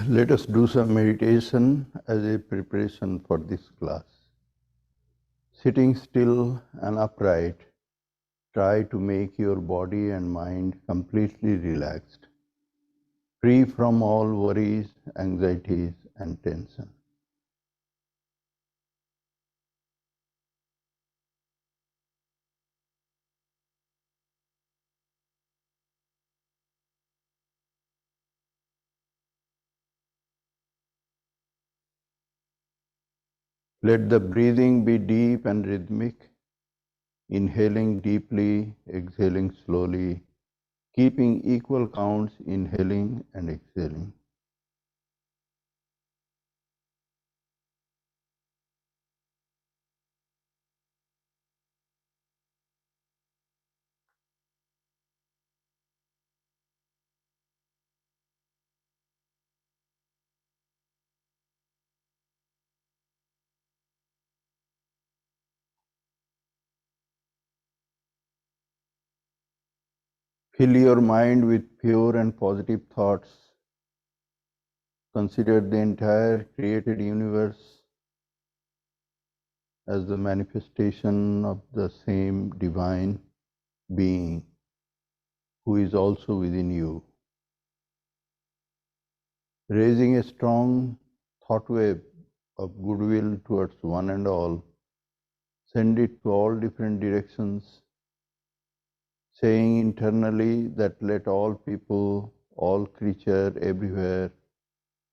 Let us do some meditation as a preparation for this class. Sitting still and upright, try to make your body and mind completely relaxed, free from all worries, anxieties, and tension. Let the breathing be deep and rhythmic, inhaling deeply, exhaling slowly, keeping equal counts inhaling and exhaling. Fill your mind with pure and positive thoughts. Consider the entire created universe as the manifestation of the same divine being who is also within you. Raising a strong thought wave of goodwill towards one and all, send it to all different directions, saying internally that let all people, all creature everywhere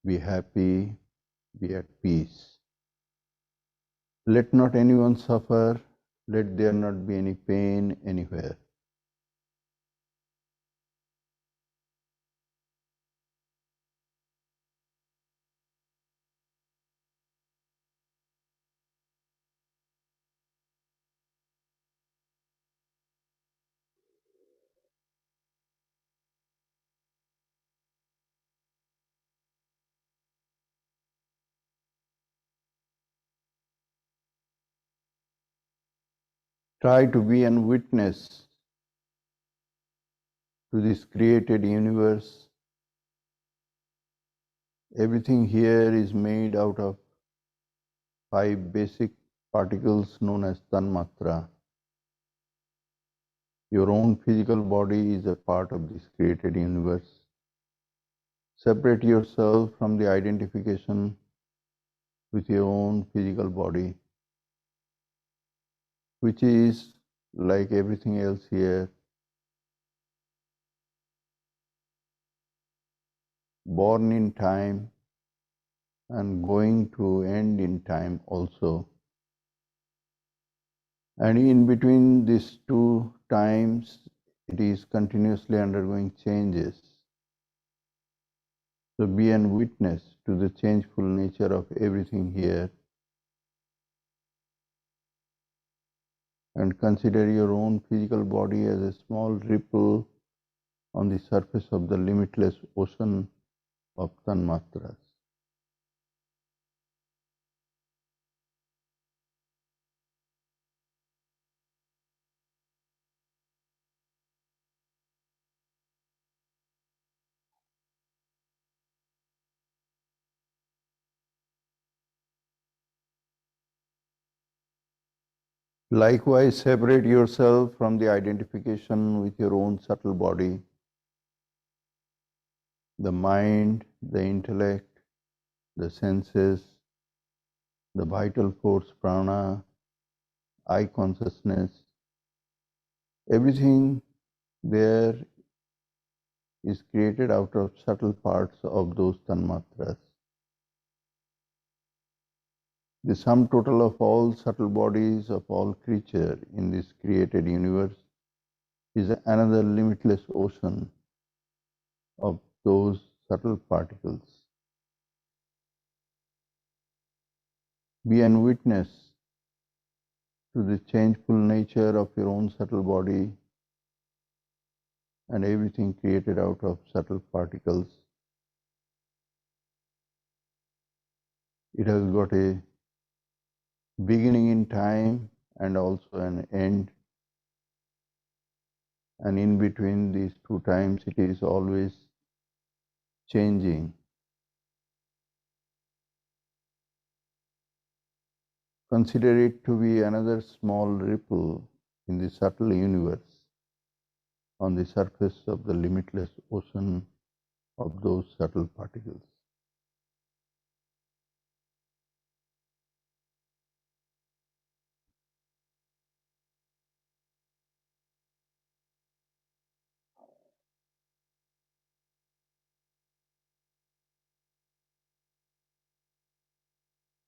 be happy, be at peace. Let not anyone suffer, let there not be any pain anywhere. Try to be a witness to this created universe. Everything here is made out of 5 basic particles known as tanmatra. Your own physical body is a part of this created universe. Separate yourself from the identification with your own physical body, which is like everything else here, born in time and going to end in time also. And in between these two times, it is continuously undergoing changes. So be a witness to the changeful nature of everything here and consider your own physical body as a small ripple on the surface of the limitless ocean of tanmatras. Likewise, separate yourself from the identification with your own subtle body, the mind, the intellect, the senses, the vital force prana, eye consciousness. Everything there is created out of subtle parts of those tanmatras. The sum total of all subtle bodies of all creature in this created universe is another limitless ocean of those subtle particles. Be an witness to the changeful nature of your own subtle body and everything created out of subtle particles. It has got a beginning in time and also an end. And in between these two times, it is always changing. Consider it to be another small ripple in the subtle universe on the surface of the limitless ocean of those subtle particles.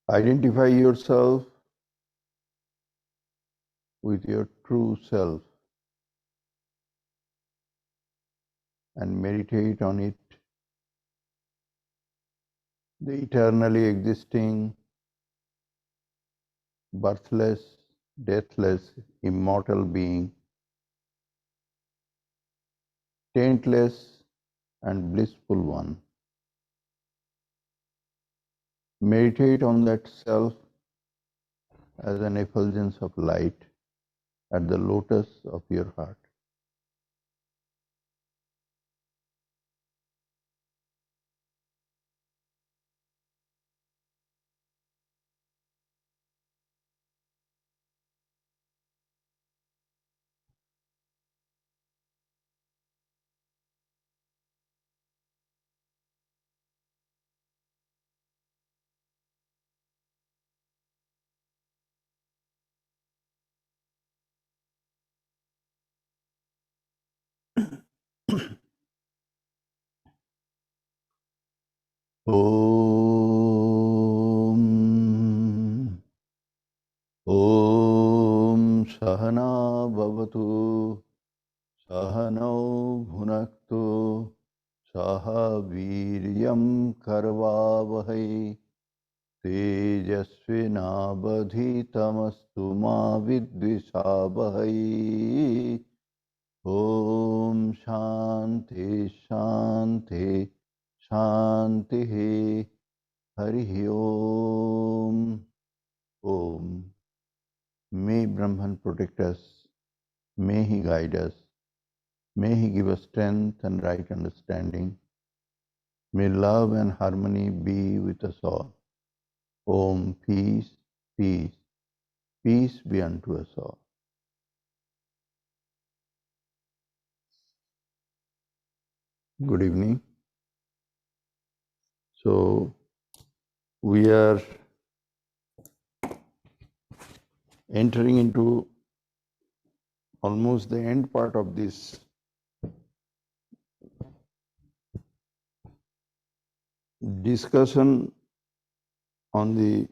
Identify yourself with your true self and meditate on it, the eternally existing, birthless, deathless, immortal being, taintless and blissful one. Meditate on that self as an effulgence of light at the lotus of your heart. Om Om Sahana Bhavatu Sahanau Bhunaktu Saha Viryam Karvavahai Tejasvinabadhitamastu ma vidvishabhai. Om Shanti Shanti Shanti Hari Om. Om. May Brahman protect us. May he guide us. May he give us strength and right understanding. May love and harmony be with us all. Om, peace, peace, peace be unto us all. Good evening. So, we are entering into almost the end part of this discussion on the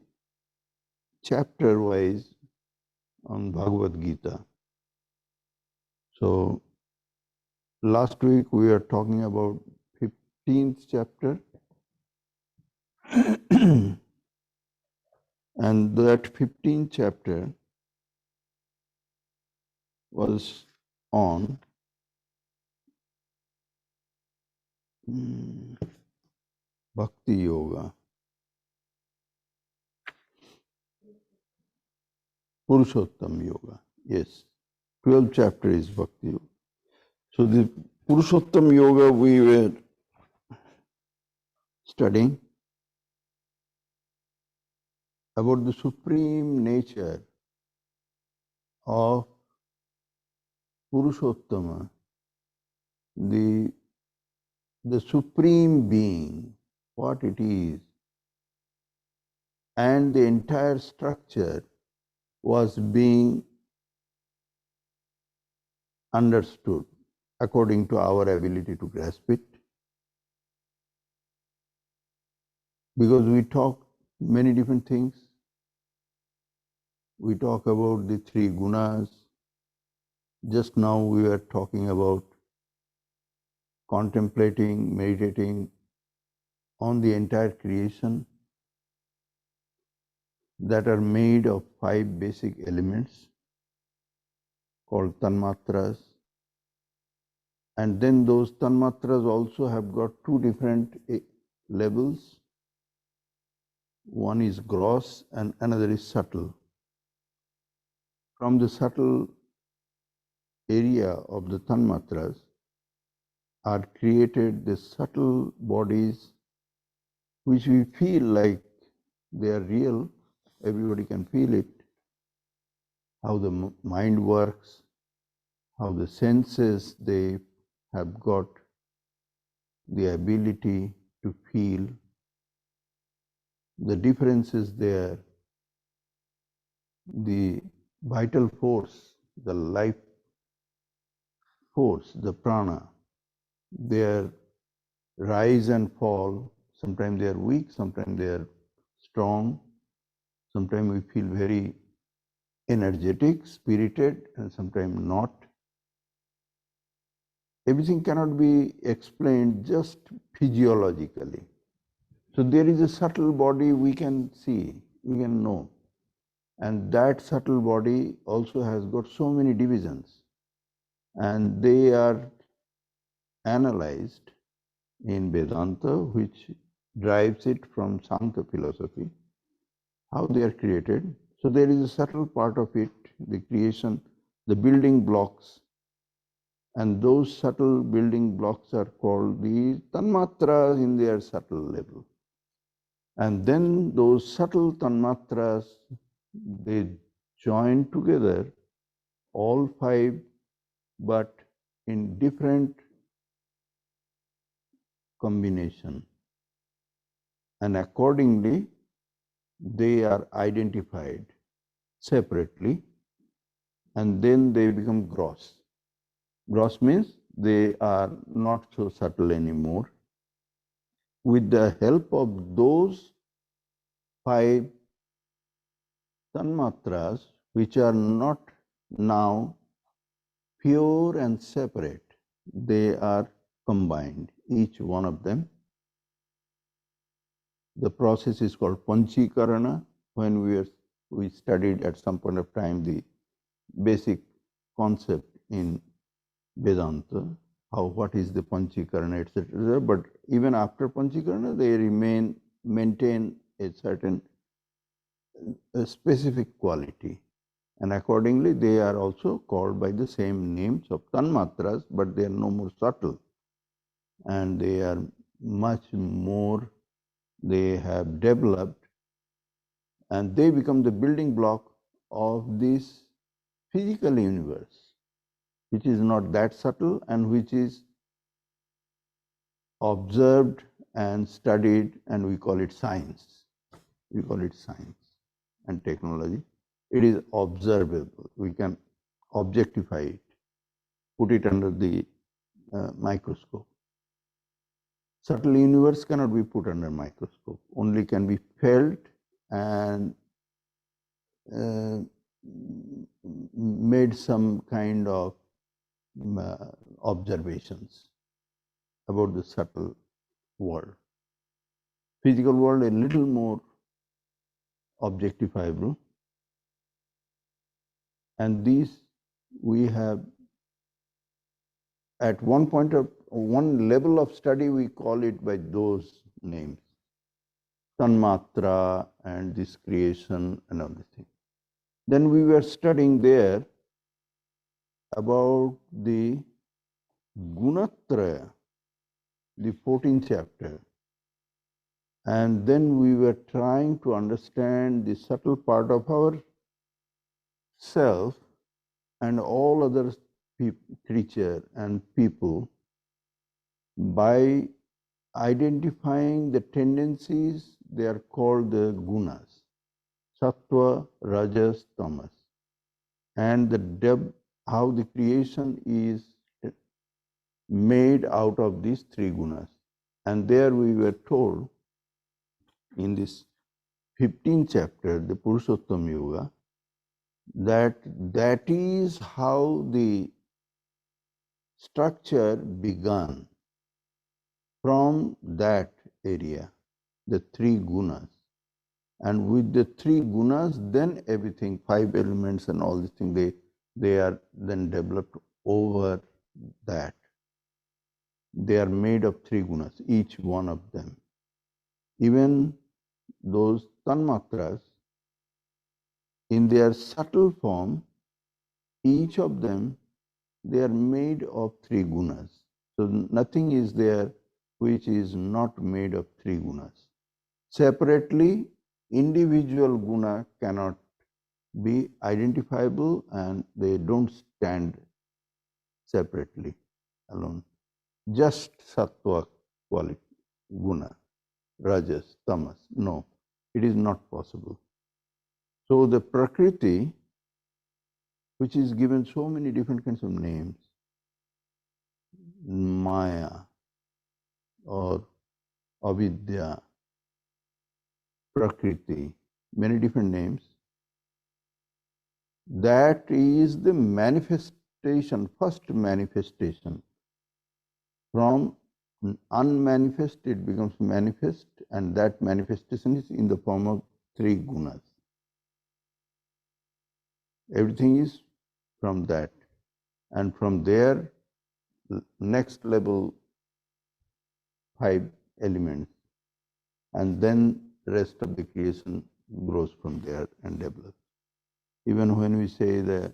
chapter wise on Bhagavat Gita. So, last week we were talking about 15th chapter and that 15th chapter was on Bhakti Yoga, Purushottam Yoga. Yes, 12th chapter is Bhakti Yoga. So the Purushottam Yoga we were studying about the supreme nature of Purushottama, the supreme being, what it is, and the entire structure was being understood according to our ability to grasp it. Because we talk many different things. We talk about the three gunas. Just now we were talking about contemplating, meditating on the entire creation that are made of 5 basic elements called tanmatras. And then those tanmatras also have got 2 different levels. One is gross and another is subtle. From the subtle area of the tanmatras are created the subtle bodies which we feel like they are real, everybody can feel it, how the mind works, how the senses, they have got the ability to feel. The difference is there, the vital force, the life force, the prana, their rise and fall. Sometimes they are weak, sometimes they are strong, sometimes we feel very energetic, spirited, and sometimes not. Everything cannot be explained just physiologically. So there is a subtle body we can see, we can know. And that subtle body also has got so many divisions. And they are analyzed in Vedanta, which drives it from Sankhya philosophy, how they are created. So there is a subtle part of it, the creation, the building blocks. And those subtle building blocks are called the tanmatras in their subtle level. And then those subtle tanmatras, they join together, all five, but in different combination. And accordingly, they are identified separately, and then they become gross. Gross means they are not so subtle anymore. With the help of those five tanmatras, which are not now pure and separate, they are combined, each one of them. The process is called panchikarana. When we studied at some point of time the basic concept in Vedanta, what is the panchikarana, etc. But even after panchikarana, they maintain a certain specific quality. And accordingly, they are also called by the same names of tanmatras, but they are no more subtle. And they are much more, they have developed, and they become the building block of this physical universe, which is not that subtle and which is observed and studied, and we call it science. We call it science and technology. It is observable. We can objectify it, put it under the microscope. Subtle universe cannot be put under microscope, only can be felt and made some kind of observations about the subtle world. Physical world a little more objectifiable, and these we have at one level of study we call it by those names, tanmatra and this creation and everything. Then we were studying there about the gunatraya, the 14th chapter. And then we were trying to understand the subtle part of our self and all other creature and people by identifying the tendencies. They are called the gunas, sattva, rajas, tamas, and how the creation is made out of these three gunas. And there we were told in this 15th chapter, the Purushottam Yoga, that is how the structure began from that area, the three gunas. And with the three gunas, then everything, five elements and all these things, they are then developed over that. They are made of three gunas, each one of them. Even those tanmatras, in their subtle form, each of them, they are made of three gunas. So nothing is there which is not made of three gunas. Separately, individual guna cannot be identifiable and they don't stand separately alone. Just sattva quality, guna, rajas, tamas. No, it is not possible. So the Prakriti, which is given so many different kinds of names, Maya or Avidya, Prakriti, many different names, that is the manifestation, first manifestation. From unmanifest it becomes manifest, and that manifestation is in the form of three gunas. Everything is from that. And from there, next level, 5 elements. And then rest of the creation grows from there and develops. Even when we say the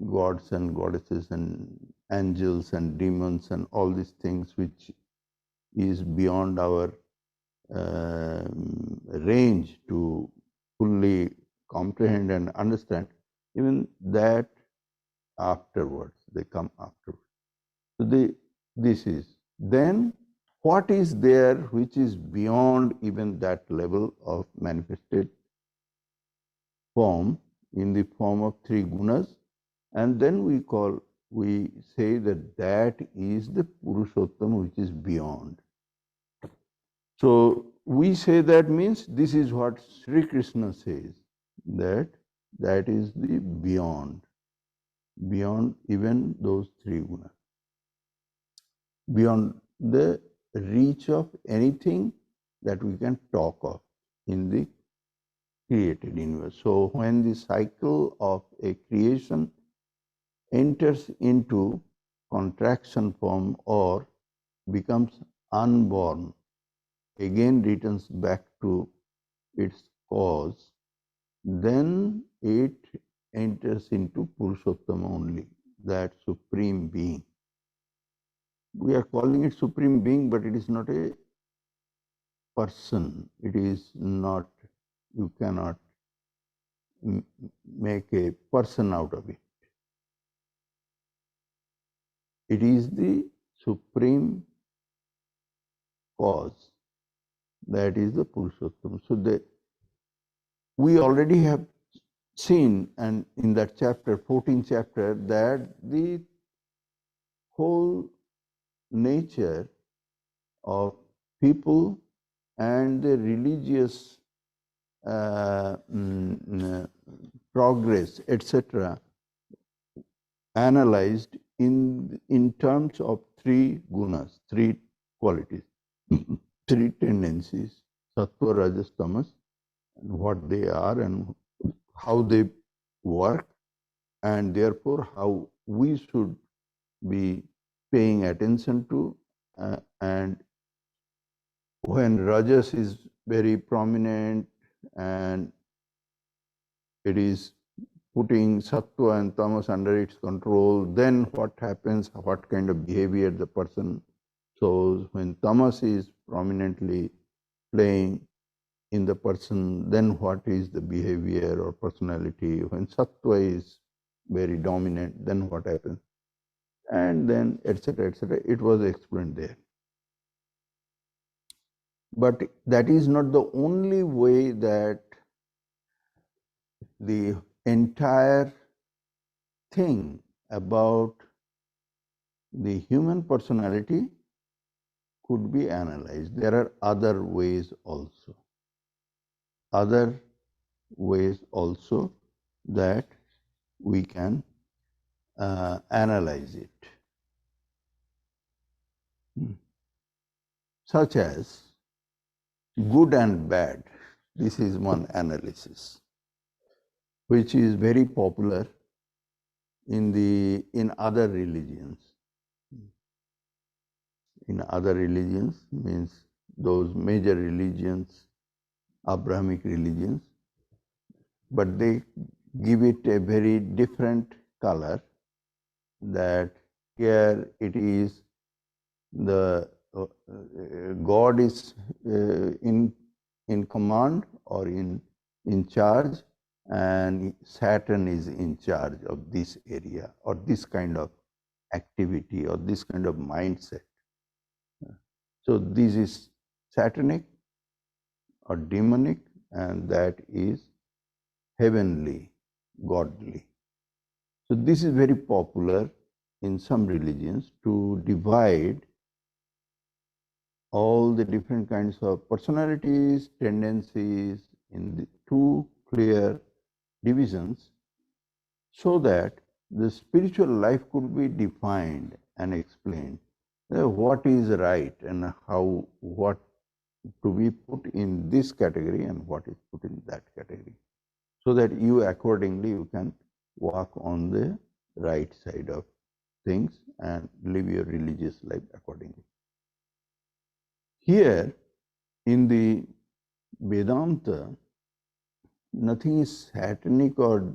gods and goddesses and angels and demons and all these things which is beyond our range to fully comprehend and understand, even that afterwards, they come afterwards. So this is. Then what is there which is beyond even that level of manifested form in the form of three gunas? And then we say that that is the Purushottam which is beyond. So we say that means this is what Sri Krishna says, that is the beyond even those three gunas, beyond the reach of anything that we can talk of in the created universe. So when the cycle of a creation enters into contraction form or becomes unborn, again returns back to its cause, then it enters into Purushottama only, that supreme being. We are calling it supreme being, but it is not a person. It is not, you cannot make a person out of it. It is the supreme cause, that is the Purushottama. So we already have seen, and in that chapter, 14th chapter, that the whole nature of people and the religious progress, etc., analyzed in terms of three gunas, three qualities, three tendencies, sattva, rajas, tamas, and what they are and how they work, and therefore how we should be paying attention to. And when rajas is very prominent and it is putting sattva and tamas under its control, then what happens, what kind of behavior the person shows. When tamas is prominently playing in the person, then what is the behavior or personality? When sattva is very dominant, then what happens? And then etc., etc. It was explained there. But that is not the only way that the entire thing about the human personality could be analyzed. There are other ways also. Other ways also that we can analyze it. Such as good and bad. This is one analysis, which is very popular in other religions. In other religions means those major religions, Abrahamic religions, but they give it a very different color, that here it is the God is in command or in in charge, and Saturn is in charge of this area or this kind of activity or this kind of mindset. So this is Saturnic or demonic, and that is heavenly, godly. So this is very popular in some religions to divide all the different kinds of personalities, tendencies in the two clear divisions, so that the spiritual life could be defined and explained. What is right and how, what to be put in this category and what is put in that category, so that you accordingly you can walk on the right side of things and live your religious life accordingly. Here in the Vedanta, nothing is satanic or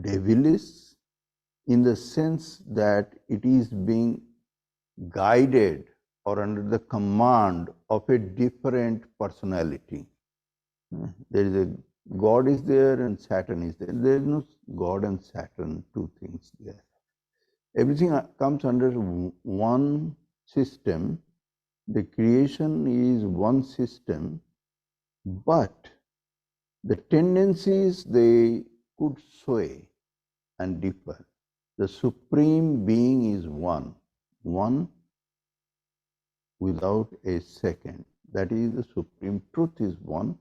devilish in the sense that it is being guided or under the command of a different personality. There is a God is there and Saturn is there. There is no God and Saturn, two things there. Everything comes under one system. The creation is one system, but the tendencies, they could sway and differ. The Supreme Being is one without a second. That is, the Supreme Truth is one,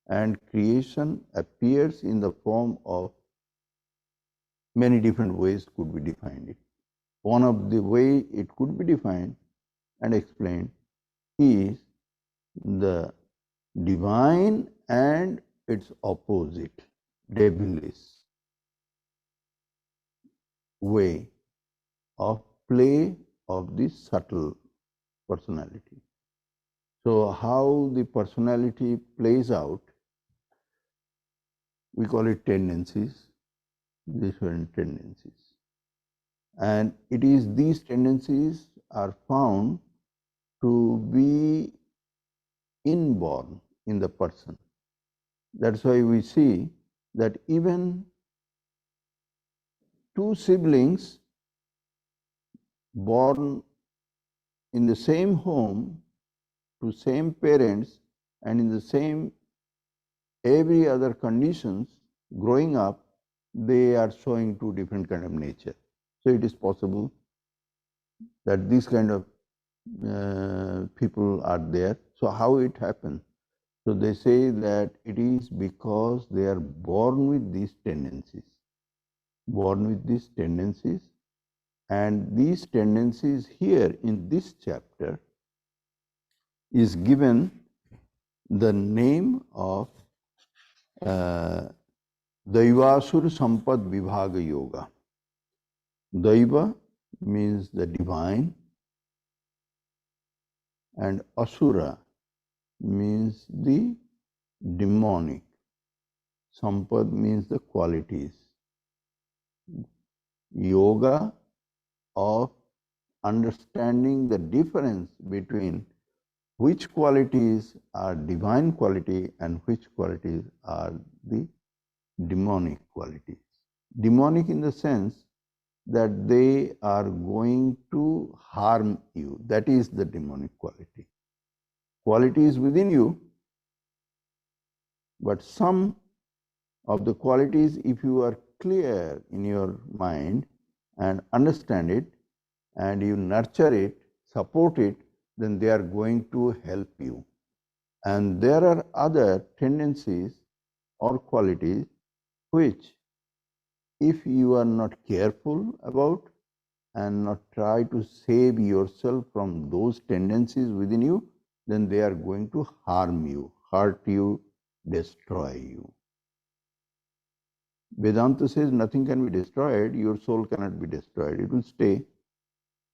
and creation appears in the form of many different ways could be defined. One of the way it could be defined and explained is the divine and its opposite, devilish way of play of this subtle personality. So how the personality plays out, we call it tendencies, different tendencies. And it is these tendencies are found to be inborn in the person. That's why we see that even two siblings born in the same home to same parents and in the same every other conditions growing up, they are showing two different kind of nature. So it is possible that these kind of people are there. So how it happens? So they say that it is because they are born with these tendencies, and these tendencies here in this chapter is given the name of Daivasur Sampad Vibhaga Yoga. Daiva means the divine, and Asura means the demonic. Sampad means the qualities. Yoga of understanding the difference between which qualities are divine quality and which qualities are the demonic qualities. Demonic in the sense that they are going to harm you. That is the demonic quality. Quality is within you, but some of the qualities, if you are clear in your mind and understand it, and you nurture it, support it, then they are going to help you. And there are other tendencies or qualities which, if you are not careful about and not try to save yourself from those tendencies within you, then they are going to harm you, hurt you, destroy you. Vedanta says nothing can be destroyed, your soul cannot be destroyed. It will stay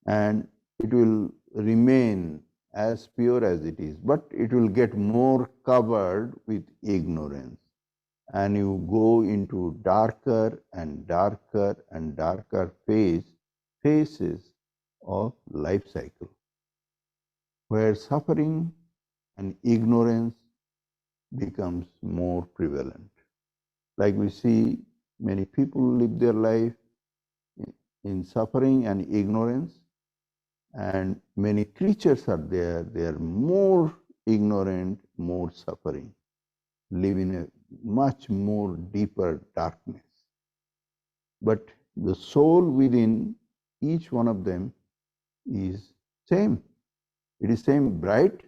and it will remain as pure as it is, but it will get more covered with ignorance. And you go into darker and darker and darker phases of life cycle, where suffering and ignorance becomes more prevalent. Like we see many people live their life in suffering and ignorance, and many creatures are there, they are more ignorant, more suffering, live in a much more deeper darkness. But the soul within each one of them is same. It is same bright,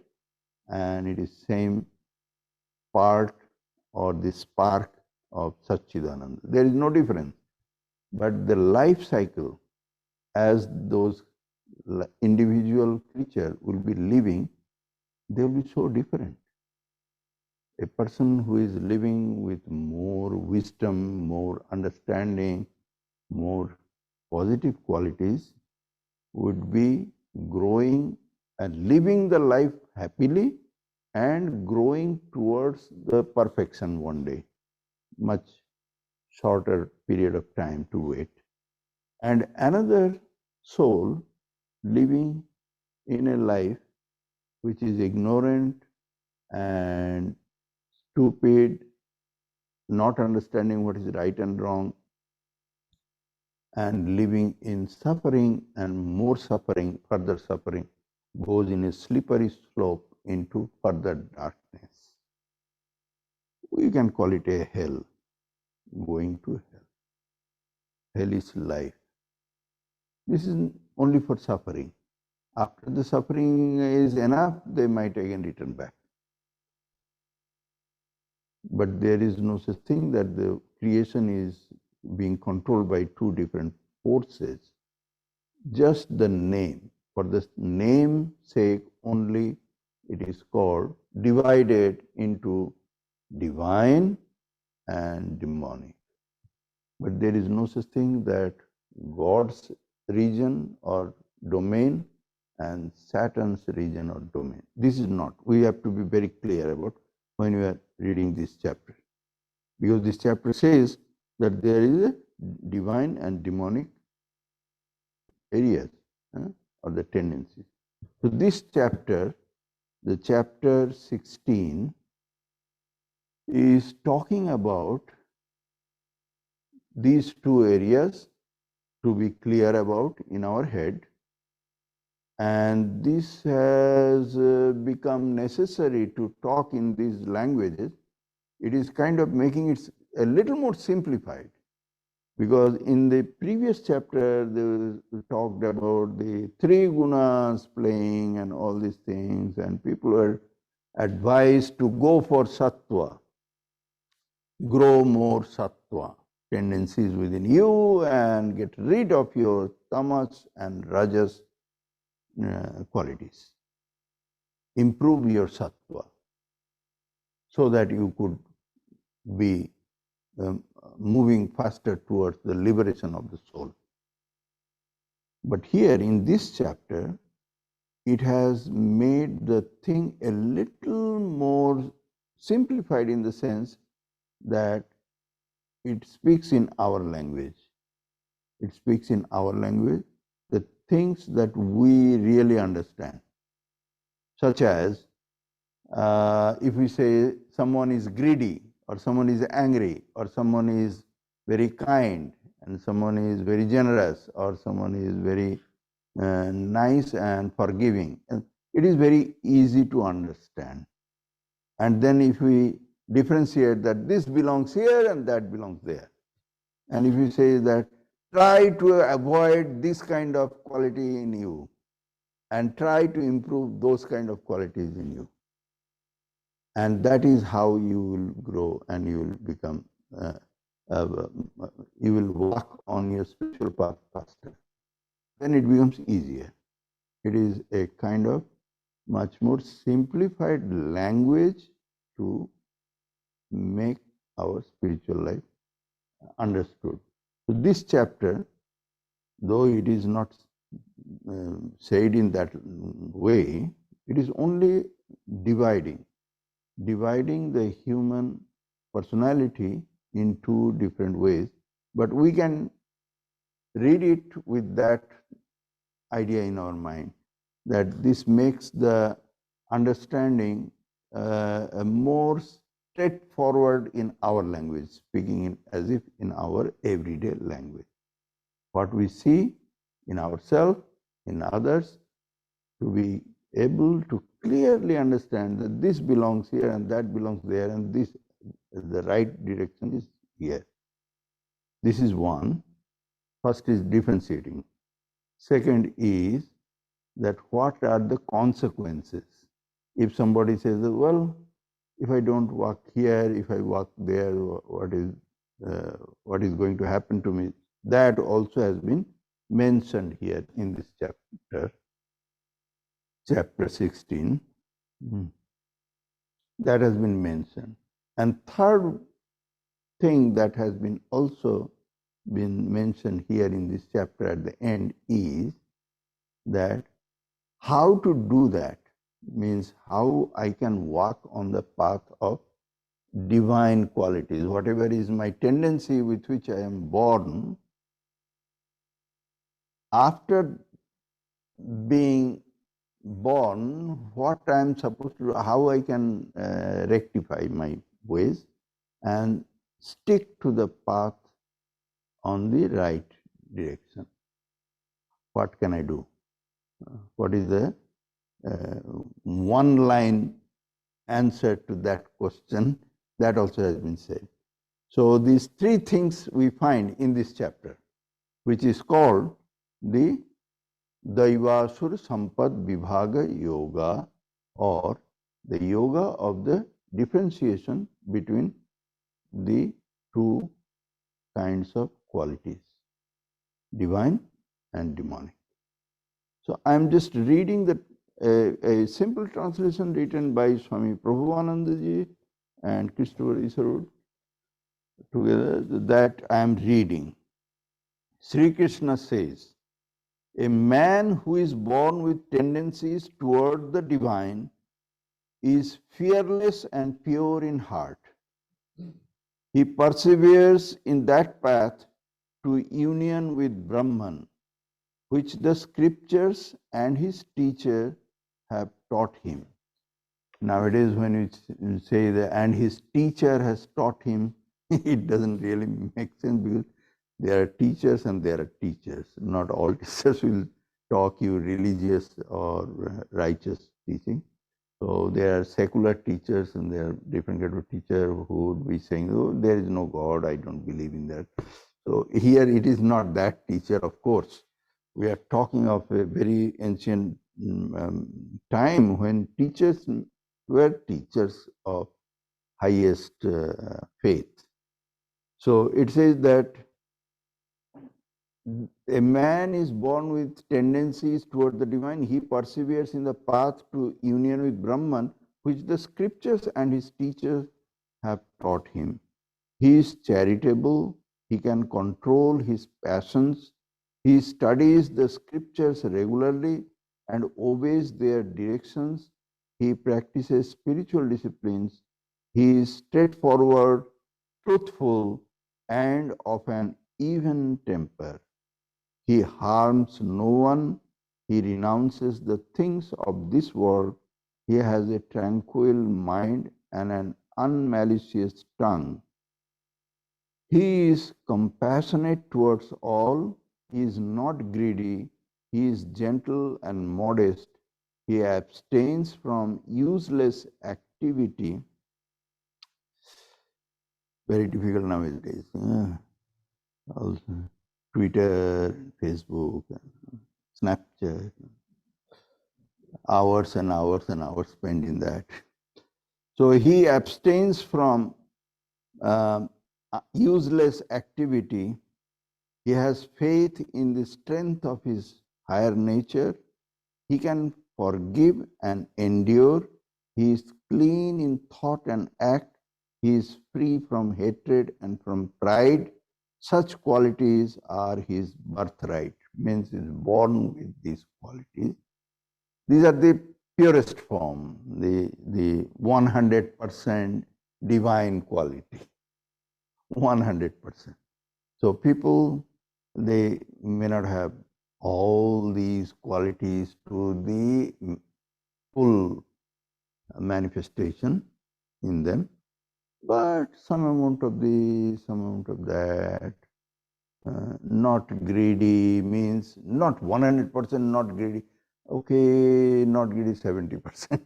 and it is same part or the spark of Satchidananda. There is no difference. But the life cycle, as those individual creature will be living, they will be so different. A person who is living with more wisdom, more understanding, more positive qualities would be growing and living the life happily and growing towards the perfection one day, much shorter period of time to wait. And another soul living in a life which is ignorant and stupid, not understanding what is right and wrong, and living in suffering and more suffering, further suffering, goes in a slippery slope into further darkness. We can call it a hell, going to hell. Hell is life. This is only for suffering. After the suffering is enough, they might again return back. But there is no such thing that the creation is being controlled by two different forces. Just the name. For the name's sake only, it is called divided into divine and demonic. But there is no such thing that God's region or domain and Saturn's region or domain. This is not. We have to be very clear about when we are reading this chapter. Because this chapter says that there is a divine and demonic areas or the tendencies. So this chapter, the chapter 16, is talking about these two areas to be clear about in our head. And this has become necessary to talk in these languages. It is kind of making it a little more simplified, because in the previous chapter they talked about the three gunas playing and all these things, and people were advised to go for sattva, grow more sattva tendencies within you and get rid of your tamas and rajas qualities. Improve your sattva so that you could be moving faster towards the liberation of the soul. But here in this chapter, it has made the thing a little more simplified in the sense that it speaks in our language. It speaks in our language the things that we really understand, such as if we say someone is greedy, or someone is angry, or someone is very kind, and someone is very generous, or someone is very nice and forgiving. And it is very easy to understand. And then if we differentiate that this belongs here and that belongs there, and if we say that try to avoid this kind of quality in you and try to improve those kind of qualities in you, and that is how you will grow and you will become, you will walk on your spiritual path faster. Then it becomes easier. It is a kind of much more simplified language to make our spiritual life understood. So this chapter, though it is not said in that way, it is only dividing the human personality in two different ways. But we can read it with that idea in our mind, that this makes the understanding more straightforward in our language, speaking as if in our everyday language. What we see in ourselves, in others, to be able to clearly understand that this belongs here and that belongs there and this, the right direction is here. This is one. First is differentiating. Second is that what are the consequences? If somebody says, well, if I don't walk here, if I walk there, what is going to happen to me? That also has been mentioned here in this chapter 16. That has been mentioned. And third thing that has been also been mentioned here in this chapter at the end is that how to do that, means how I can walk on the path of divine qualities. Whatever is my tendency with which I am born, after being born, what I am supposed to do, how I can rectify my ways and stick to the path on the right direction. What can I do? What is the one line answer to that question? That also has been said. So these three things we find in this chapter, which is called the Daivasur Sampad Vibhaga Yoga, or the yoga of the differentiation between the two kinds of qualities, divine and demonic. So I am just reading a simple translation written by Swami Prabhuvanandaji and Christopher Isarud together, that I am reading. Sri Krishna says, a man who is born with tendencies toward the divine is fearless and pure in heart. He perseveres in that path to union with Brahman, which the scriptures and his teacher have taught him. Nowadays, when you say that, and his teacher has taught him, it doesn't really make sense, because there are teachers and there are teachers. Not all teachers will talk you religious or righteous teaching. So there are secular teachers and there are different kind of teachers who would be saying, oh, there is no God, I don't believe in that. So here it is not that teacher, of course. We are talking of a very ancient time when teachers were teachers of highest faith. So it says that a man is born with tendencies toward the divine. He perseveres in the path to union with Brahman, which the scriptures and his teachers have taught him. He is charitable. He can control his passions. He studies the scriptures regularly and obeys their directions. He practices spiritual disciplines. He is straightforward, truthful, and of an even temper. He harms no one. He renounces the things of this world. He has a tranquil mind and an unmalicious tongue. He is compassionate towards all. He is not greedy. He is gentle and modest. He abstains from useless activity. Very difficult nowadays. Also, Twitter, Facebook, Snapchat, hours and hours and hours spent in that. So he abstains from useless activity. He has faith in the strength of his higher nature. He can forgive and endure. He is clean in thought and act. He is free from hatred and from pride. Such qualities are his birthright, means he is born with these qualities. These are the purest form, the 100% divine quality, 100%. So people, they may not have all these qualities to the full manifestation in them, but some amount of this, some amount of that. Not greedy means not 100% not greedy. Okay, not greedy 70%.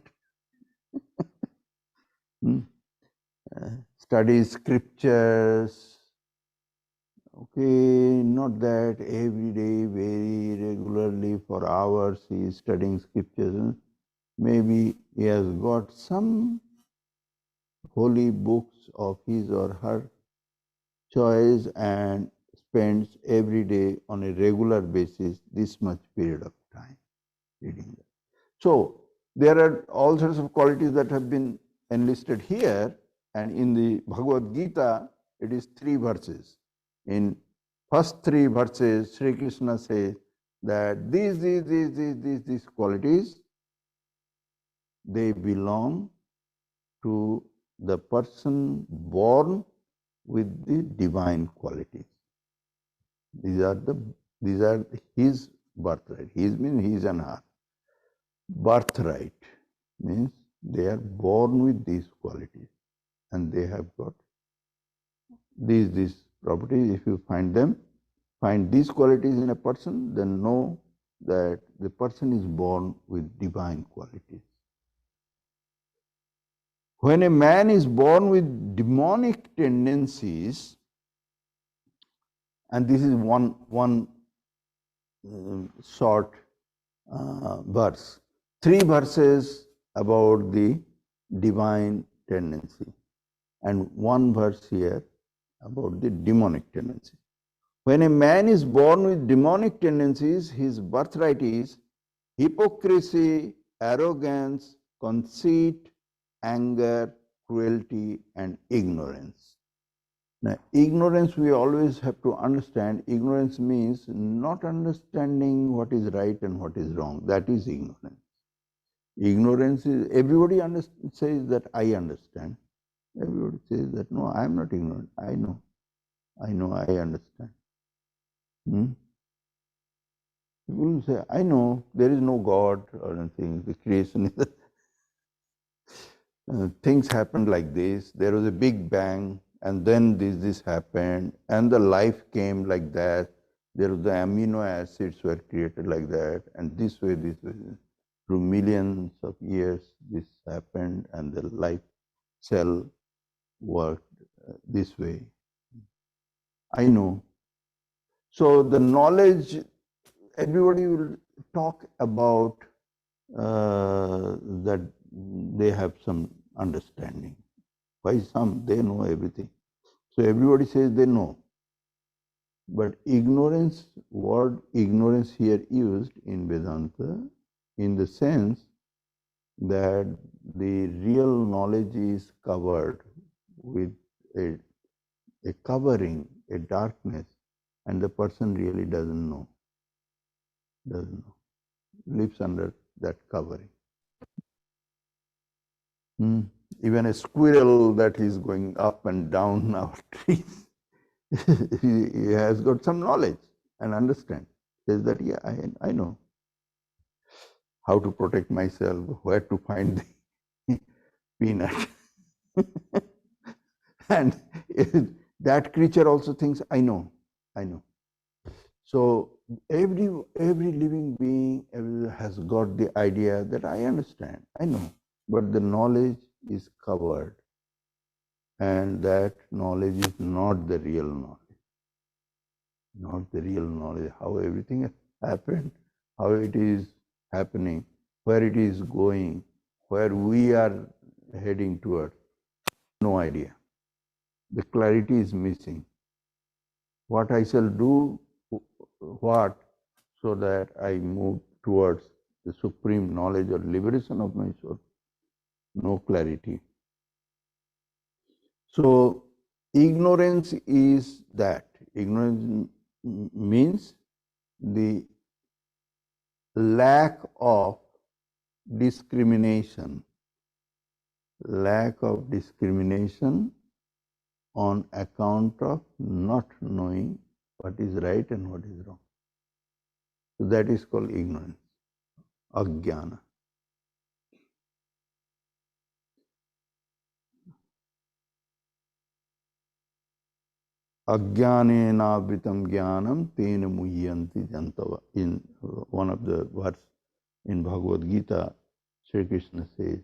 Study scriptures. Okay, not that every day, very regularly for hours he is studying scriptures. Maybe he has got some holy books of his or her choice and spends every day on a regular basis this much period of time reading that. So there are all sorts of qualities that have been enlisted here, and in the Bhagavad Gita it is 3 verses. In first 3 verses, Sri Krishna says that these qualities, they belong to the person born with the divine qualities. These are his birthright. His means he is an her. Birthright means they are born with these qualities and they have got these properties. If you find these qualities in a person, then know that the person is born with divine qualities. When a man is born with demonic tendencies, and this is one short verse, 3 verses about the divine tendency, and 1 verse here about the demonic tendency. When a man is born with demonic tendencies, his birthright is hypocrisy, arrogance, conceit, anger, cruelty, and ignorance. Now, ignorance, we always have to understand. Ignorance means not understanding what is right and what is wrong. That is ignorance. Ignorance is, everybody says that I understand. Everybody says that, no, I am not ignorant. I know, I understand. People say, I know there is no God or anything. The creation is things happened like this. There was a big bang, and then this happened, and the life came like that. There was the amino acids were created like that, and this way, through millions of years, this happened, and the life cell worked this way. I know. So the knowledge, everybody will talk about that they have some understanding. Why some? They know everything. So everybody says they know. But ignorance, word ignorance here used in Vedanta in the sense that the real knowledge is covered with a covering, a darkness, and the person really doesn't know. Lives under that covering. Even a squirrel that is going up and down our trees, he has got some knowledge and understand. Says that, yeah, I know how to protect myself, where to find the peanut. And that creature also thinks, I know. So every living being has got the idea that I understand, I know, but the knowledge is covered, and that knowledge is not the real knowledge. Not the real knowledge, how everything has happened, how it is happening, where it is going, where we are heading towards. No idea. The clarity is missing. What I shall do, what, so that I move towards the supreme knowledge or liberation of my soul. No clarity. So ignorance is that. Ignorance means the lack of discrimination. Lack of discrimination on account of not knowing what is right and what is wrong. So that is called ignorance, ajnana. Ajnanena vritam jnanam tena muhyanti jantava. In one of the verse in Bhagavad Gita, Sri Krishna says,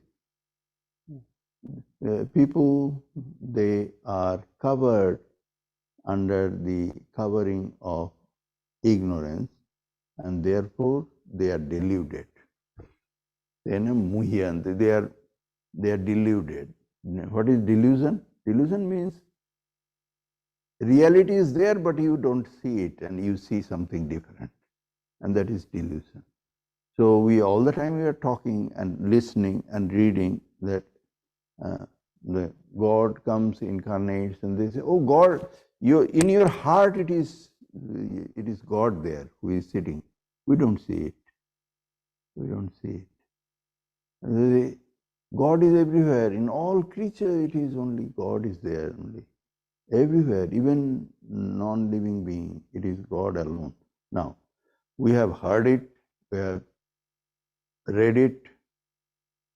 people, they are covered under the covering of ignorance, and therefore they are deluded. Tena muhyanti, they are deluded. What is delusion? Delusion means reality is there, but you don't see it, and you see something different, and that is delusion. So we all the time we are talking and listening and reading that the God comes, incarnates, and they say, "Oh God, in your heart it is God there who is sitting." We don't see it. We don't see it. God is everywhere. In all creatures, it is only God is there only. Everywhere, even non-living being, it is God alone. Now, we have heard it, we have read it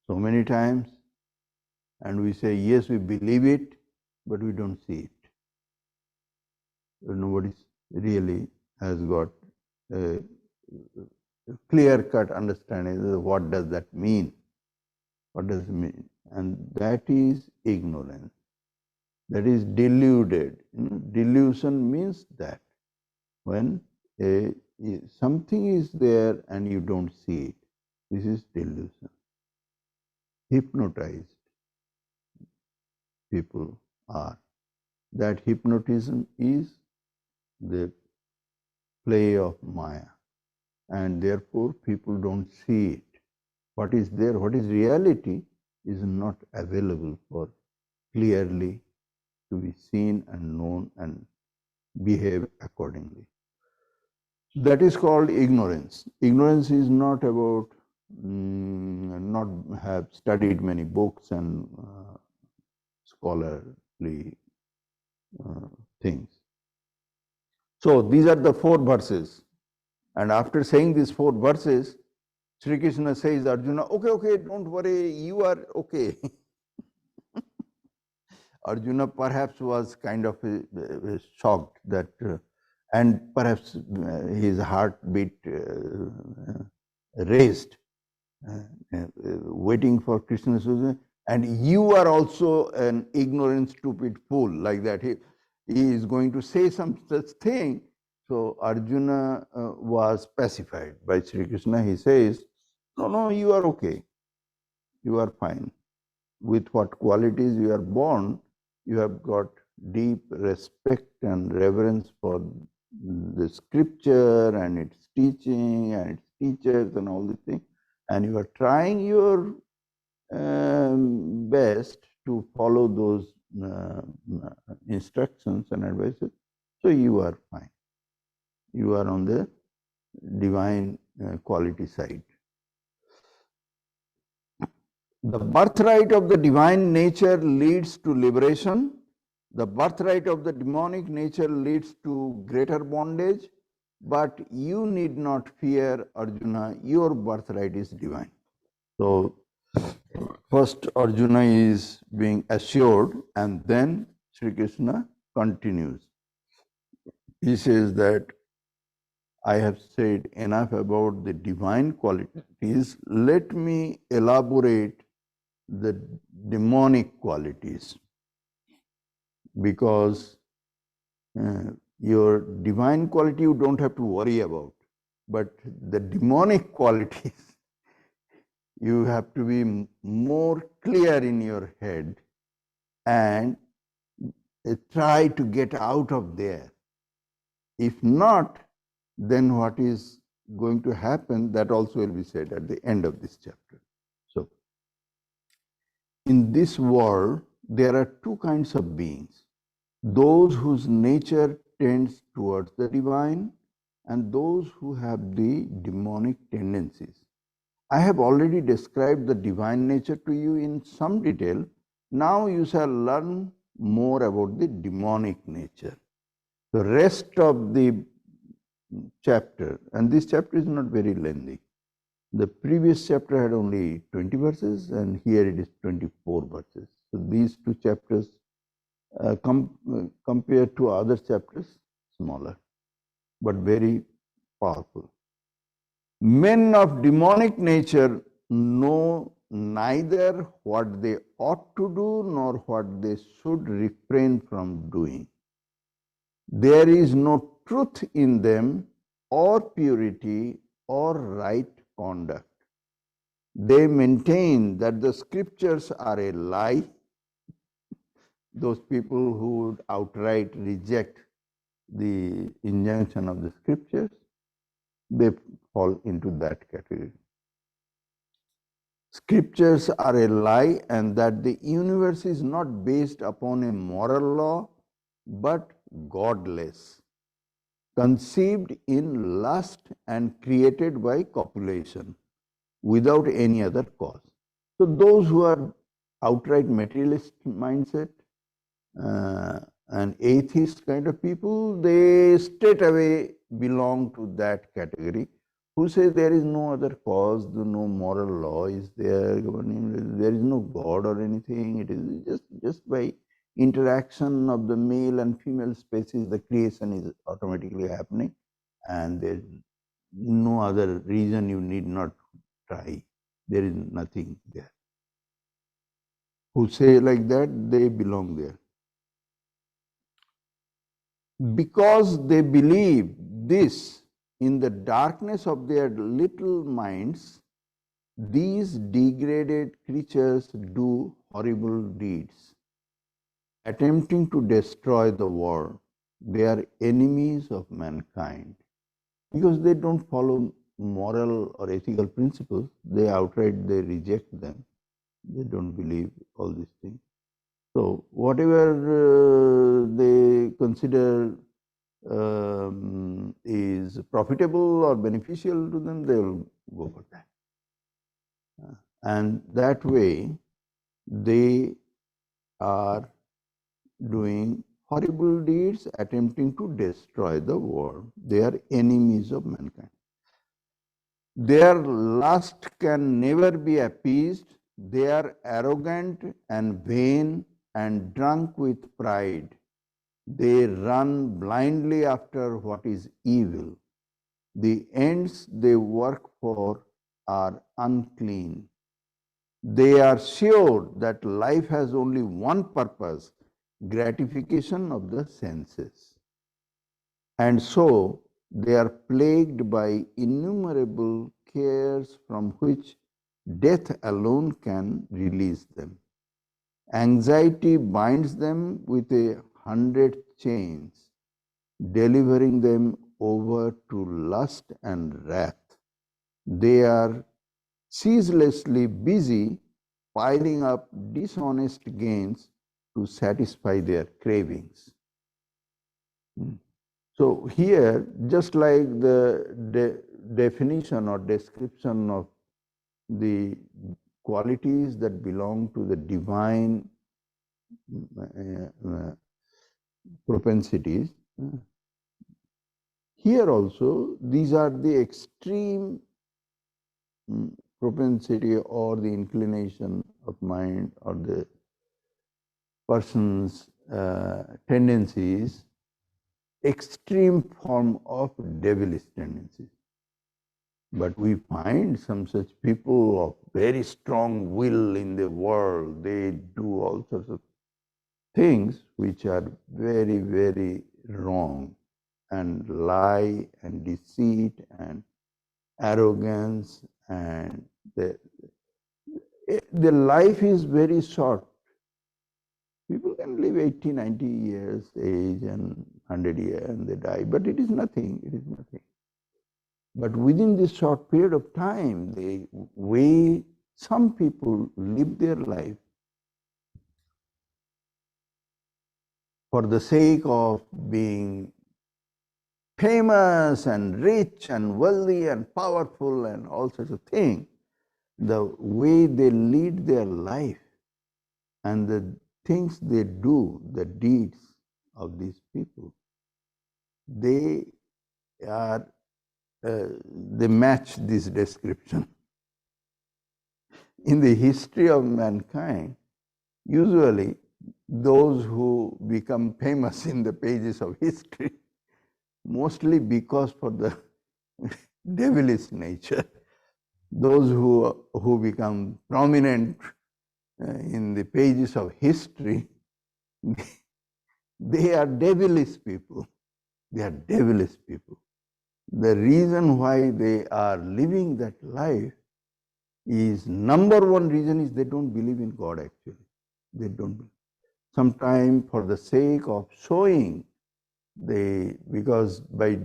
so many times, and we say, yes, we believe it, but we don't see it. Nobody really has got a clear-cut understanding of what does that mean. What does it mean? And that is ignorance. That is deluded. Delusion means that when something is there and you don't see it, this is delusion. Hypnotized people are. That hypnotism is the play of Maya, and therefore people don't see it. What is there, what is reality, is not available for clearly to be seen and known and behave accordingly. That is called ignorance. Ignorance is not about not have studied many books and scholarly things. So these are the 4 verses. And after saying these 4 verses, Sri Krishna says, Arjuna, okay, don't worry, you are okay. Arjuna perhaps was kind of shocked that, and perhaps his heartbeat raised, waiting for Krishna to say, and you are also an ignorant, stupid fool, like that. He is going to say some such thing. So Arjuna was pacified by Sri Krishna. He says, no, you are okay. You are fine. With what qualities you are born, you have got deep respect and reverence for the scripture and its teaching and its teachers and all these things, and you are trying your best to follow those instructions and advices, so you are fine. You are on the divine quality side. The birthright of the divine nature leads to liberation. The birthright of the demonic nature leads to greater bondage. But you need not fear, Arjuna, your birthright is divine. So, first Arjuna is being assured, and then Sri Krishna continues. He says that I have said enough about the divine qualities. Let me elaborate the demonic qualities, because your divine quality you don't have to worry about, but the demonic qualities you have to be more clear in your head and try to get out of there. If not, then what is going to happen, that also will be said at the end of this chapter. So, in this world, there are 2 kinds of beings: those whose nature tends towards the divine and those who have the demonic tendencies. I have already described the divine nature to you in some detail. Now you shall learn more about the demonic nature. The rest of the chapter, and this chapter is not very lengthy. The previous chapter had only 20 verses, and here it is 24 verses. So these 2 chapters compared to other chapters, smaller, but very powerful. Men of demonic nature know neither what they ought to do nor what they should refrain from doing. There is no truth in them, or purity, or right conduct. They maintain that the scriptures are a lie. Those people who would outright reject the injunction of the scriptures, they fall into that category. Scriptures are a lie, and that the universe is not based upon a moral law, but godless, conceived in lust and created by copulation, without any other cause. So those who are outright materialist mindset, and atheist kind of people, they straight away belong to that category, who say there is no other cause, no moral law is there, there is no God or anything. It is just by interaction of the male and female species, the creation is automatically happening, and there is no other reason you need not try. There is nothing there. Who say like that, they belong there. Because they believe this in the darkness of their little minds, these degraded creatures do horrible deeds, attempting to destroy the world. They are enemies of mankind. Because they don't follow moral or ethical principles, they reject them. They don't believe all these things. So whatever they consider is profitable or beneficial to them, they will go for that. And that way, they are doing horrible deeds, attempting to destroy the world. They are enemies of mankind. Their lust can never be appeased. They are arrogant and vain and drunk with pride. They run blindly after what is evil. The ends they work for are unclean. They are sure that life has only one purpose, gratification of the senses. And so they are plagued by innumerable cares from which death alone can release them. Anxiety binds them with 100 chains, delivering them over to lust and wrath. They are ceaselessly busy piling up dishonest gains to satisfy their cravings. So here, just like the definition or description of the qualities that belong to the divine propensities, here also these are the extreme propensity or the inclination of mind or the person's tendencies, extreme form of devilish tendencies. But we find some such people of very strong will in the world. They do all sorts of things which are very, very wrong, and lie and deceit and arrogance, and the life is very short. People can live 80, 90 years age and 100 years and they die, but it is nothing, it is nothing. But within this short period of time, the way some people live their life for the sake of being famous and rich and wealthy and powerful and all sorts of things, the way they lead their life and the things they do, the deeds of these people, they are they match this description. In the history of mankind, usually those who become famous in the pages of history, mostly because for the devilish nature. Those who become prominent in the pages of history, they are devilish people. They are devilish people. The reason why they are living that life is, number one reason is they don't believe in God actually. They don't believe. Sometimes for the sake of showing, because by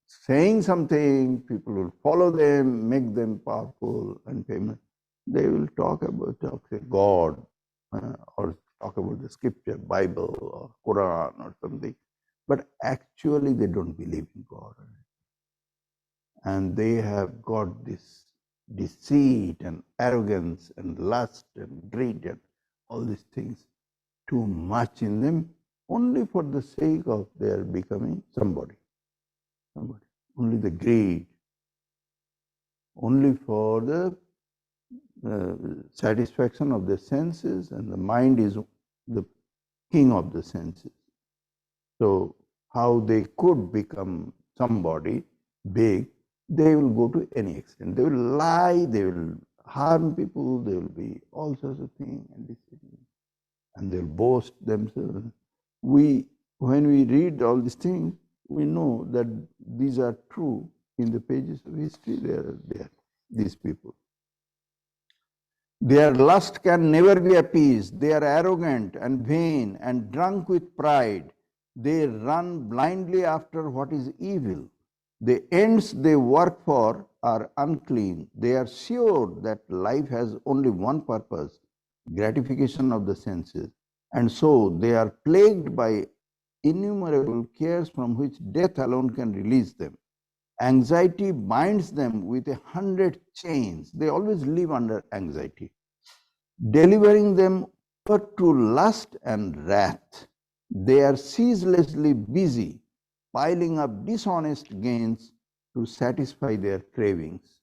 saying something, people will follow them, make them powerful and famous. They will talk about God or talk about the scripture, Bible or Quran or something. But actually they don't believe in God. And they have got this deceit and arrogance and lust and greed and all these things too much in them, only for the sake of their becoming somebody. Only the greed, only for the satisfaction of the senses, and the mind is the king of the senses. So how they could become somebody big, they will go to any extent. They will lie, they will harm people, they will be all sorts of things, and they will boast themselves. When we read all these things, we know that these are true in the pages of history. They are there, these people. Their lust can never be appeased. They are arrogant and vain and drunk with pride. They run blindly after what is evil. The ends they work for are unclean. They are sure that life has only one purpose, gratification of the senses. And so they are plagued by innumerable cares from which death alone can release them. Anxiety binds them with 100 chains. They always live under anxiety, delivering them over to lust and wrath. They are ceaselessly busy piling up dishonest gains to satisfy their cravings.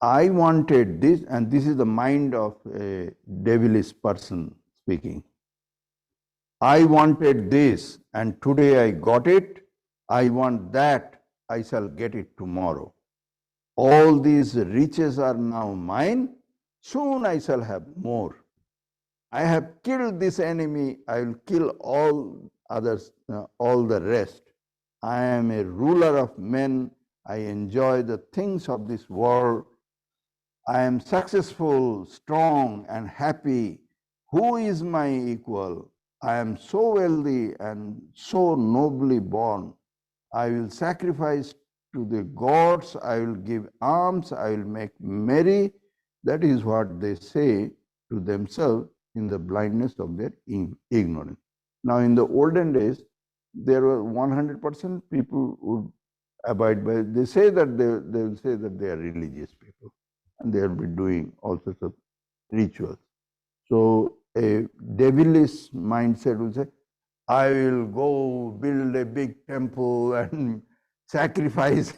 I wanted this, and this is the mind of a devilish person speaking. I wanted this, and today I got it. I want that, I shall get it tomorrow. All these riches are now mine. Soon I shall have more. I have killed this enemy. I will kill all others, all the rest. I am a ruler of men. I enjoy the things of this world. I am successful, strong, and happy. Who is my equal? I am so wealthy and so nobly born. I will sacrifice to the gods. I will give alms. I will make merry. That is what they say to themselves in the blindness of their ignorance. Now, in the olden days, there were 100% people would abide by. They say that they will say that they are religious people, and they will be doing all sorts of rituals. So a devilish mindset will say, I will go build a big temple and sacrifice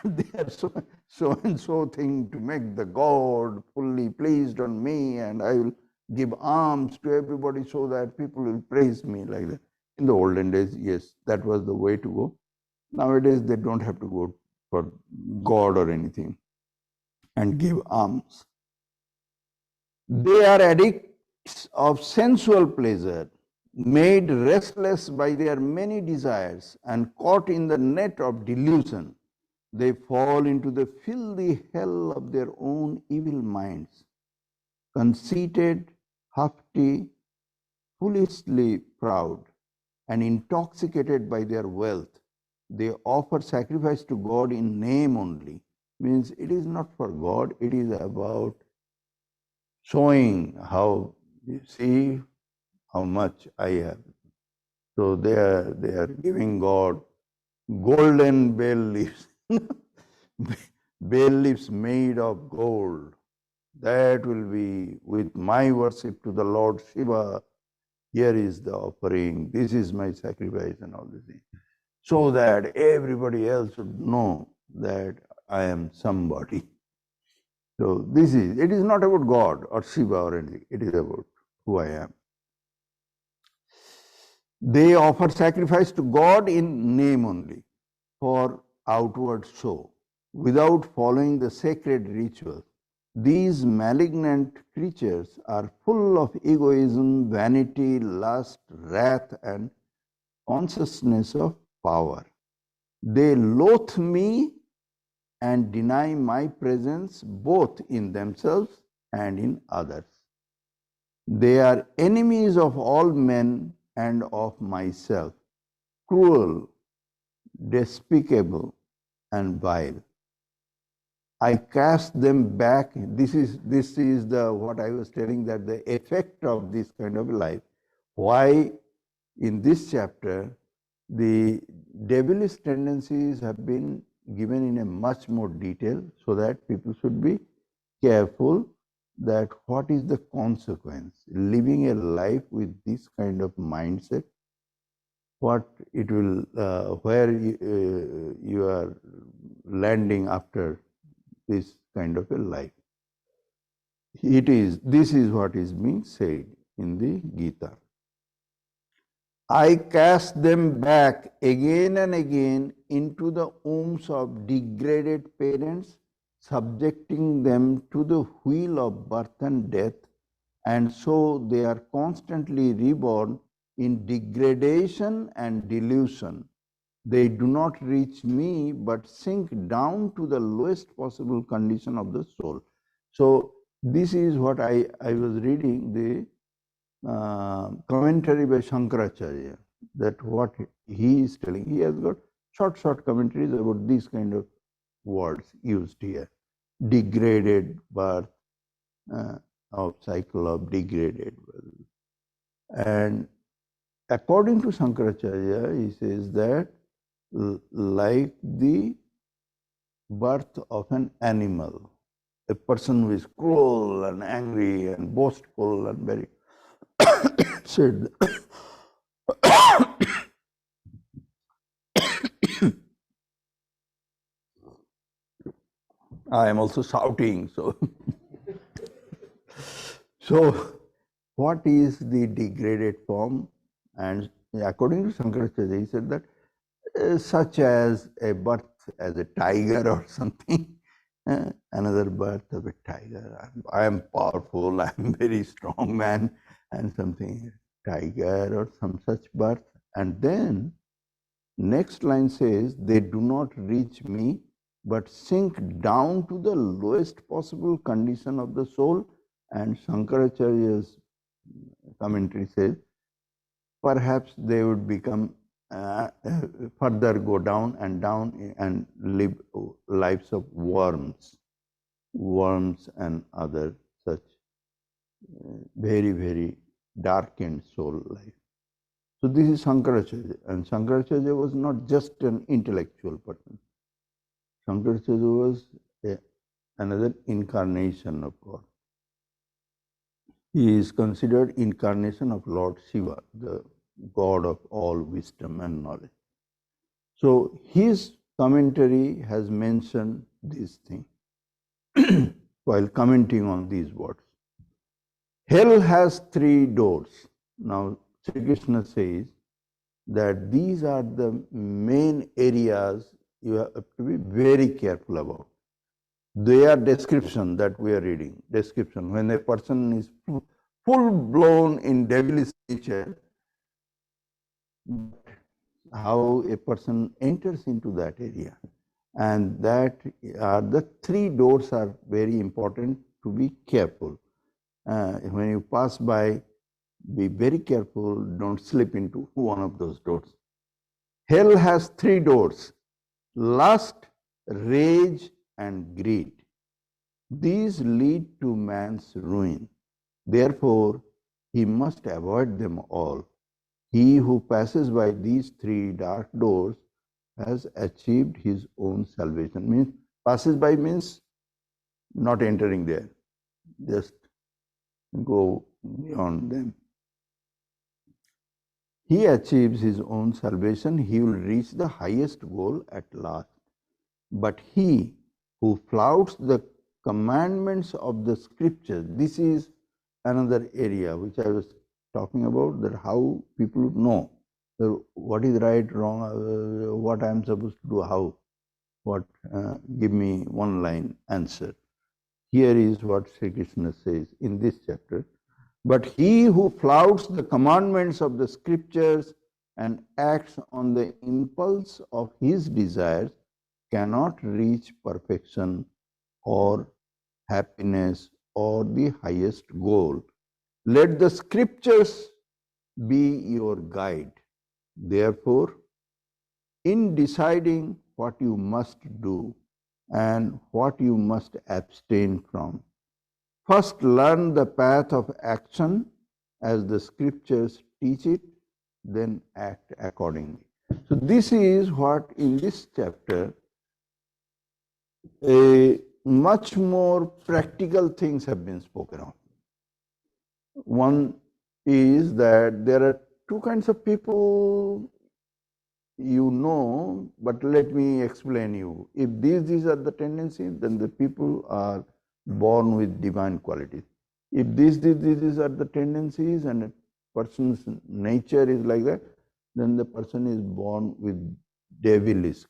their so and so thing to make the God fully pleased on me, and I will give alms to everybody so that people will praise me like that. In the olden days, yes, that was the way to go. Nowadays, they don't have to go for God or anything and give alms. They are addicts of sensual pleasure, made restless by their many desires and caught in the net of delusion. They fall into the filthy hell of their own evil minds, conceited, haughty, foolishly proud, and intoxicated by their wealth. They offer sacrifice to God in name only. Means it is not for God, it is about showing how, you see how much I have. So they are giving God golden bell leaves, bell leaves made of gold. That will be with my worship to the Lord Shiva. Here is the offering. This is my sacrifice and all these things. So that everybody else would know that I am somebody. So it is not about God or Shiva or anything. It is about who I am. They offer sacrifice to God in name only, for outward show, without following the sacred rituals. These malignant creatures are full of egoism, vanity, lust, wrath, and consciousness of power. They loathe me and deny my presence both in themselves and in others. They are enemies of all men and of myself, cruel, despicable, and vile. I cast them back. This is the what I was telling, that the effect of this kind of life. Why in this chapter the devilish tendencies have been given in a much more detail, so that people should be careful that what is the consequence living a life with this kind of mindset, what it will where you are landing after this kind of a life. This is what is being said in the Gita. I cast them back again and again into the wombs of degraded parents, subjecting them to the wheel of birth and death, and so they are constantly reborn in degradation and delusion. They do not reach me, but sink down to the lowest possible condition of the soul. So this is what I was reading, the commentary by Shankaracharya, that what he is telling. He has got short commentaries about these kind of words used here. Degraded birth, of cycle of degraded birth. And according to Shankaracharya, he says that like the birth of an animal, a person who is cruel and angry and boastful and very said I am also shouting, so what is the degraded form? And according to Shankaracharya, he said that such as a birth as a tiger or something, another birth of a tiger. I am powerful, I am very strong man, and something, tiger or some such birth. And then next line says, they do not reach me, but sink down to the lowest possible condition of the soul. And Shankaracharya's commentary says, perhaps they would become further go down and live lives of worms and other such very darkened soul life. So this is Shankaracharya, and Shankaracharya was not just an intellectual person. Shankaracharya was another incarnation of God. He is considered incarnation of Lord Shiva, the God of all wisdom and knowledge. So his commentary has mentioned this thing while commenting on these words. Hell has 3 doors. Now Sri Krishna says that these are the main areas you have to be very careful about. They are description that we are reading. Description. When a person is full blown in devilish nature, how a person enters into that area. And that are the 3 doors are very important to be careful. When you pass by, be very careful, don't slip into one of those doors. Hell has 3 doors: lust, rage, and greed. These lead to man's ruin. Therefore, he must avoid them all. He who passes by these 3 dark doors has achieved his own salvation. Means passes by means not entering there, just go beyond them. He achieves his own salvation, he will reach the highest goal at last. But he who flouts the commandments of the scriptures, this is another area which I was talking about, that how people know what is right, wrong, what I am supposed to do, how, what, give me one line answer. Here is what Sri Krishna says in this chapter. But he who flouts the commandments of the scriptures and acts on the impulse of his desires cannot reach perfection or happiness or the highest goal. Let the scriptures be your guide. Therefore, in deciding what you must do and what you must abstain from, first learn the path of action as the scriptures teach it, then act accordingly. So this is what in this chapter a much more practical things have been spoken of. One is that there are two kinds of people, you know, but let me explain you. If these are the tendencies, then the people are born with divine qualities. If these are the tendencies and a person's nature is like that, then the person is born with devilish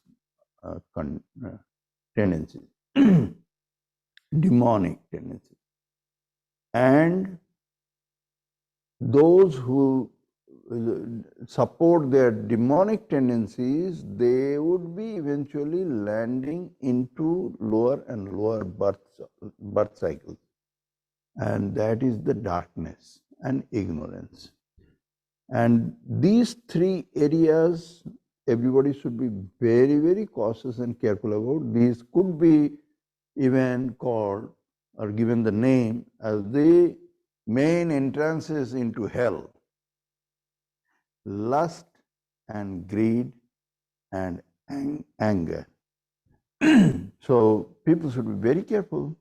tendencies, demonic tendencies. And those who support their demonic tendencies, they would be eventually landing into lower and lower birth cycles. And that is the darkness and ignorance. And these three areas, everybody should be very, very cautious and careful about. These could be even called or given the name as the main entrances into hell: lust and greed and anger. So people should be very careful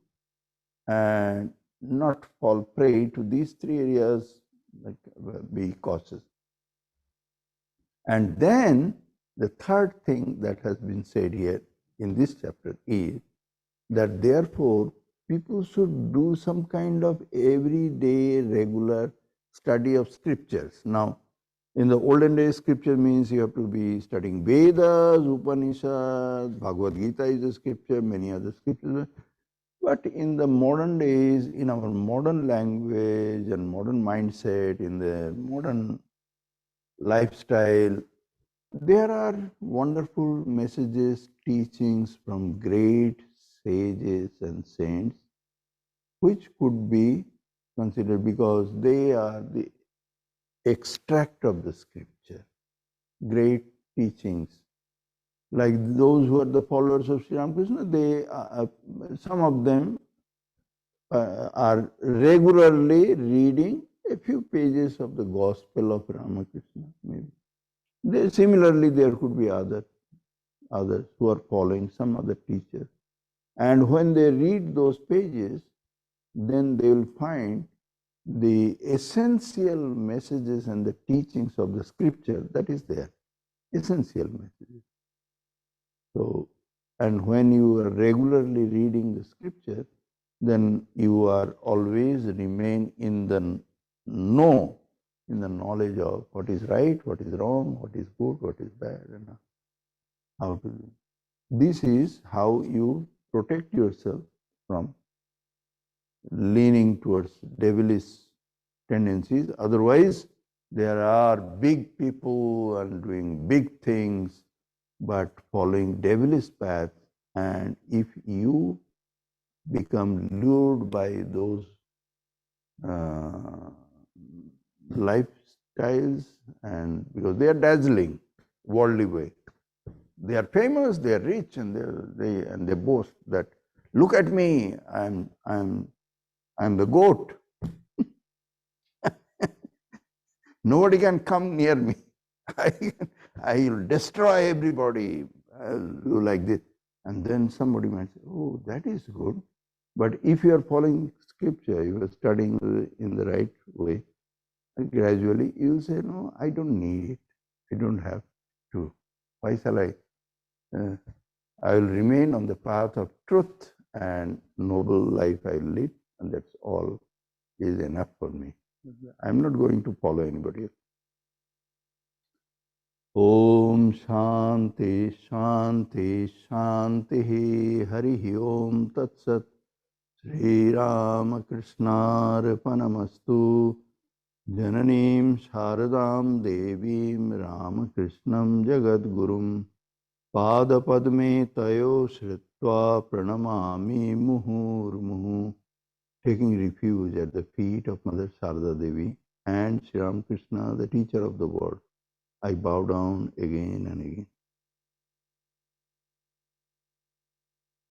and not fall prey to these three areas, like be cautious. And then the third thing that has been said here in this chapter is that therefore people should do some kind of everyday regular study of scriptures. Now, in the olden days, scripture means you have to be studying Vedas, Upanishads, Bhagavat Gita is a scripture, many other scriptures. But in the modern days, in our modern language and modern mindset, in the modern lifestyle, there are wonderful messages, teachings from great sages and saints, which could be considered because they are the extract of the scripture, great teachings. Like those who are the followers of Sri Ramakrishna, they some of them are regularly reading a few pages of the Gospel of Ramakrishna. Maybe similarly, there could be others who are following some other teacher, and when they read those pages, then they will find the essential messages and the teachings of the scripture that is there, essential messages. So, and when you are regularly reading the scripture, then you are always remain in the know, in the knowledge of what is right, what is wrong, what is good, what is bad, and how to do. This is how you protect yourself from leaning towards devilish tendencies. Otherwise, there are big people and doing big things, but following devilish path. And if you become lured by those lifestyles, and because they are dazzling, worldly way, they are famous, they are rich, and they boast that, look at me, I'm the goat. Nobody can come near me. I will destroy everybody. I'll do like this. And then somebody might say, oh, that is good. But if you are following scripture, you are studying in the right way, and gradually you will say, no, I don't need it. I don't have to. Why shall I? I will remain on the path of truth and noble life I will live, and that's all is enough for me. I'm not going to follow anybody else. Om Shanti Shanti Shanti Hari Om Tat Sat Sri Ramakrishnaarpanamastu Jananim Sharadam Devim Ramakrishnam Jagadgurum Padapadme Tayo Shritva Pranamami Muhurmuhu. Taking refuge at the feet of Mother Sarada Devi and Sri Ramakrishna, the teacher of the world, I bow down again and again.